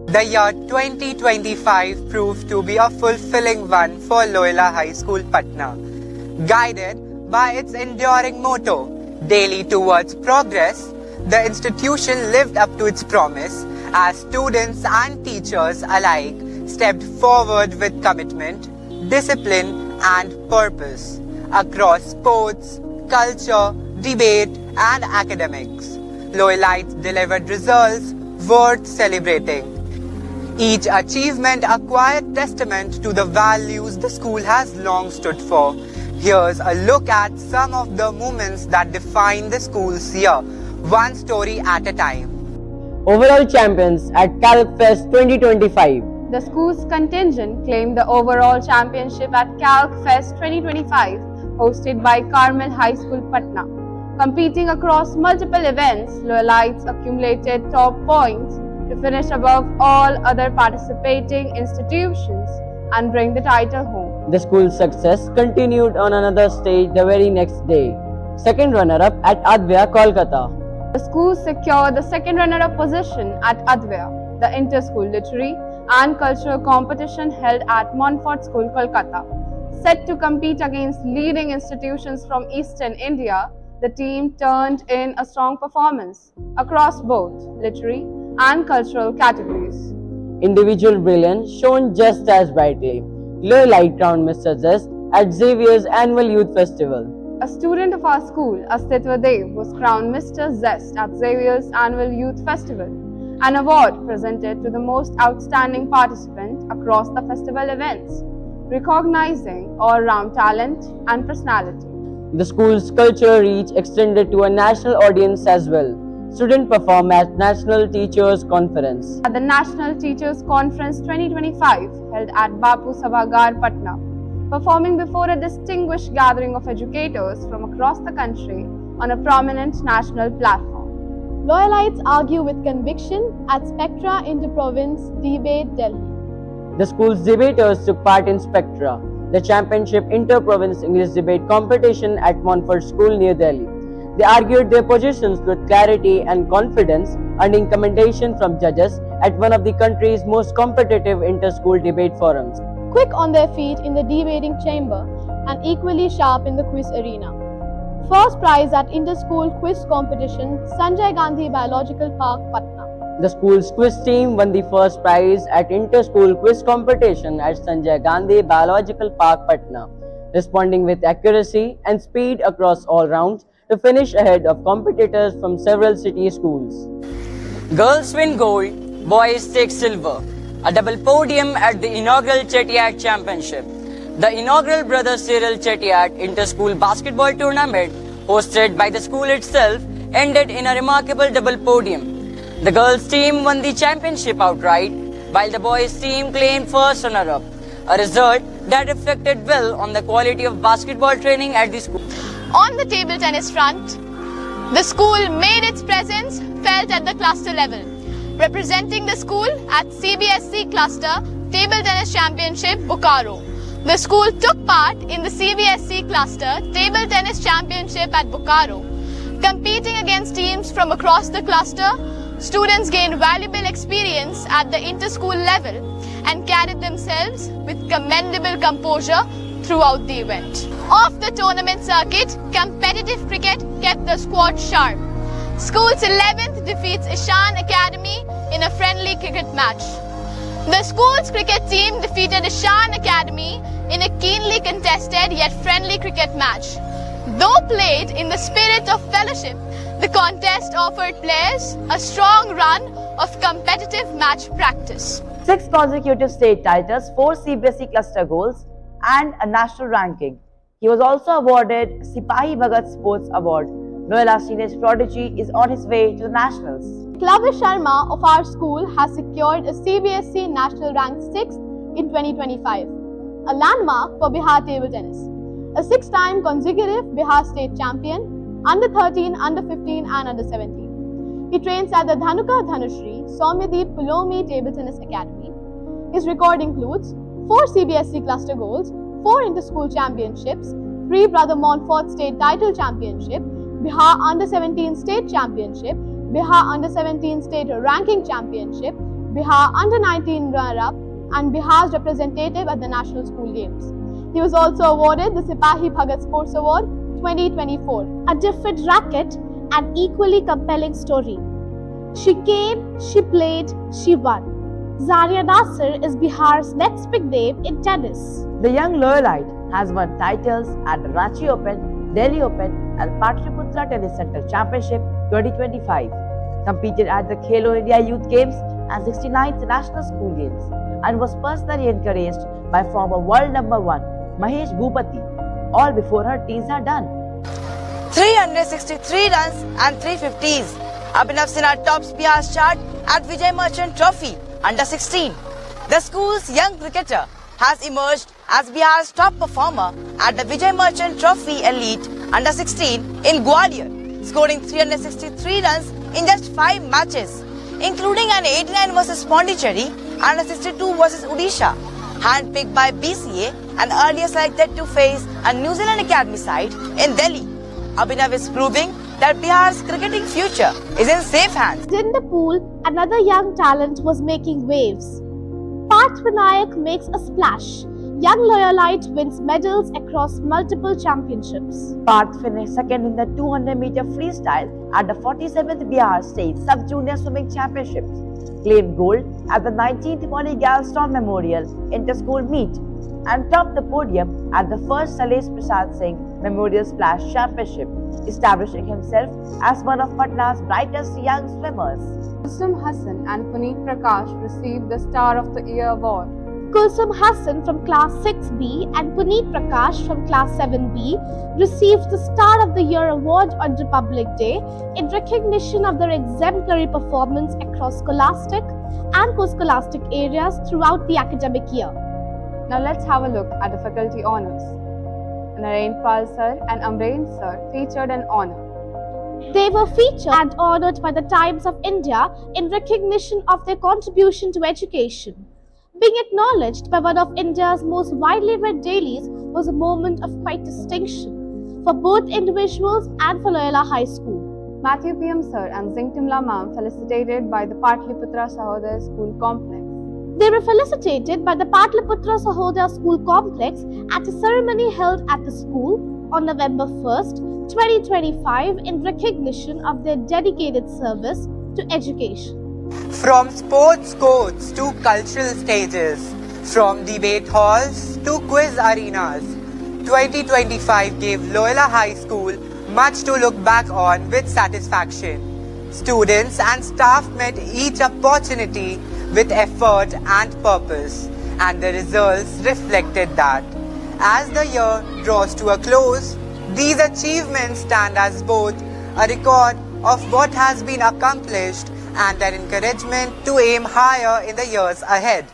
The year 2025 proved to be a fulfilling one for Loyola High School, Patna. Guided by its enduring motto, Daily Towards Progress, the institution lived up to its promise as students and teachers alike stepped forward with commitment, discipline, and purpose across sports, culture, debate, and academics. Loyalites delivered results worth celebrating. Each achievement a quiet testament to the values the school has long stood for. Here's a look at some of the moments that define the school's year, one story at a time. Overall champions at CalcFest 2025. The school's contingent claimed the overall championship at CalcFest 2025, hosted by Carmel High School, Patna. Competing across multiple events, Loyalites accumulated top points to finish above all other participating institutions and bring the title home. The school's success continued on another stage the very next day. Second runner-up at Advaya, Kolkata. The school secured the second runner-up position at Advaya, the inter-school literary and cultural competition held at Montfort School, Kolkata. Set to compete against leading institutions from Eastern India, the team turned in a strong performance across both literary and cultural categories. Individual brilliance shone just as brightly. Loyalite crowned Mr. Zest at Xavier's annual youth festival. A student of our school, Astitva Dev, was crowned Mr. Zest at Xavier's annual youth festival, an award presented to the most outstanding participant across the festival events, recognizing all-round talent and personality. The school's cultural reach extended to a national audience as well. Students performed at National Teachers Conference. At the National Teachers Conference 2025 held at Bapu Sabhagar, Patna, performing before a distinguished gathering of educators from across the country on a prominent national platform. Loyalites argue with conviction at Spectra Inter-Province Debate, Delhi. The school's debaters took part in Spectra, the championship inter-province English debate competition at Montfort School near Delhi. They argued their positions with clarity and confidence, earning commendation from judges at one of the country's most competitive inter-school debate forums. Quick on their feet in the debating chamber and equally sharp in the quiz arena. First prize at Inter-School Quiz Competition, Sanjay Gandhi Biological Park, Patna. The school's quiz team won the first prize at Inter-School Quiz Competition at Sanjay Gandhi Biological Park, Patna, responding with accuracy and speed across all rounds to finish ahead of competitors from several city schools. Girls win gold, boys take silver. A double podium at the inaugural Chettiad Championship. The inaugural Brother Cyril Chettiad Inter-School Basketball Tournament, hosted by the school itself, ended in a remarkable double podium. The girls team won the championship outright, while the boys team claimed first runner-up, a result that reflected well on the quality of basketball training at the school. On the table tennis front, the school made its presence felt at the cluster level, representing the school at CBSC Cluster Table Tennis Championship, Bokaro. The school took part in the CBSC Cluster Table Tennis Championship at Bokaro. Competing against teams from across the cluster, students gained valuable experience at the inter-school level and carried themselves with commendable composure throughout the event. Off the tournament circuit, competitive cricket kept the squad sharp. School's 11th defeats Ishan Academy in a friendly cricket match. The school's cricket team defeated Ishan Academy in a keenly contested yet friendly cricket match. Though played in the spirit of fellowship, the contest offered players a strong run of competitive match practice. 6 consecutive state titles, 4 CBSE cluster goals, and a national ranking. He was also awarded Sipahi Bhagat Sports Award. Loyola's teenage prodigy is on his way to the nationals. Klavish Sharma of our school has secured a CBSE national rank 6th in 2025, a landmark for Bihar table tennis. A 6-time consecutive Bihar state champion, under 13, under 15 and under 17. He trains at the Dhanuka Dhanushri Soumyadeep Pulomi Table Tennis Academy. His record includes 4 CBSE cluster goals, 4 inter-school championships, 3 Brother Montfort State Title Championship, Bihar Under 17 State Championship, Bihar Under 17 State Ranking Championship, Bihar Under-19 runner-up, and Bihar's representative at the National School Games. He was also awarded the Sipahi Bhagat Sports Award 2024. A different racket and equally compelling story. She came, she played, she won. Zaria Nasser is Bihar's next big name in tennis. The young Loyalite has won titles at the Ranchi Open, Delhi Open and Patliputra Tennis Center Championship 2025, competed at the Khelo India Youth Games and 69th National School Games, and was personally encouraged by former world number 1 Mahesh Bhupati, all before her teens are done. 363 runs and 350s. Abhinav Sinha tops Bihar's chart at Vijay Merchant Trophy under 16. The school's young cricketer has emerged as Bihar's top performer at the Vijay Merchant Trophy Elite under 16 in Gwalior, scoring 363 runs in just 5 matches, including an 89 versus Pondicherry and a 62 versus Odisha. Handpicked by BCA and earlier selected to face a New Zealand academy side in Delhi, Abhinav is proving that Bihar's cricketing future is in safe hands. In the pool, another young talent was making waves. Parth Vinayak makes a splash. Young Loyalite wins medals across multiple championships. Parth finished second in the 200-meter freestyle at the 47th Bihar State Sub-Junior Swimming Championships, claimed gold at the 19th Molly Galston Memorial Inter-School Meet, and topped the podium at the first Salesh Prasad Singh Memorial Splash Championship, establishing himself as one of Patna's brightest young swimmers. Kulsum Hassan and Puneet Prakash received the Star of the Year award. Kulsum Hassan from Class 6B and Puneet Prakash from Class 7B received the Star of the Year award on Republic Day in recognition of their exemplary performance across scholastic and co-scholastic areas throughout the academic year. Now let's have a look at the faculty honours. Narain Pal sir and Amrain sir featured an honour. They were featured and honoured by the Times of India in recognition of their contribution to education. Being acknowledged by one of India's most widely read dailies was a moment of quite distinction for both individuals and for Loyola High School. Matthew PM sir and Zingtimla ma'am felicitated by the Patliputra Sahodaya School Complex. They were felicitated by the Patliputra Sahodaya School Complex at a ceremony held at the school on November 1st, 2025 in recognition of their dedicated service to education. From sports courts to cultural stages, from debate halls to quiz arenas, 2025 gave Loyola High School much to look back on with satisfaction. Students and staff met each opportunity with effort and purpose, and the results reflected that. As the year draws to a close, these achievements stand as both a record of what has been accomplished and an encouragement to aim higher in the years ahead.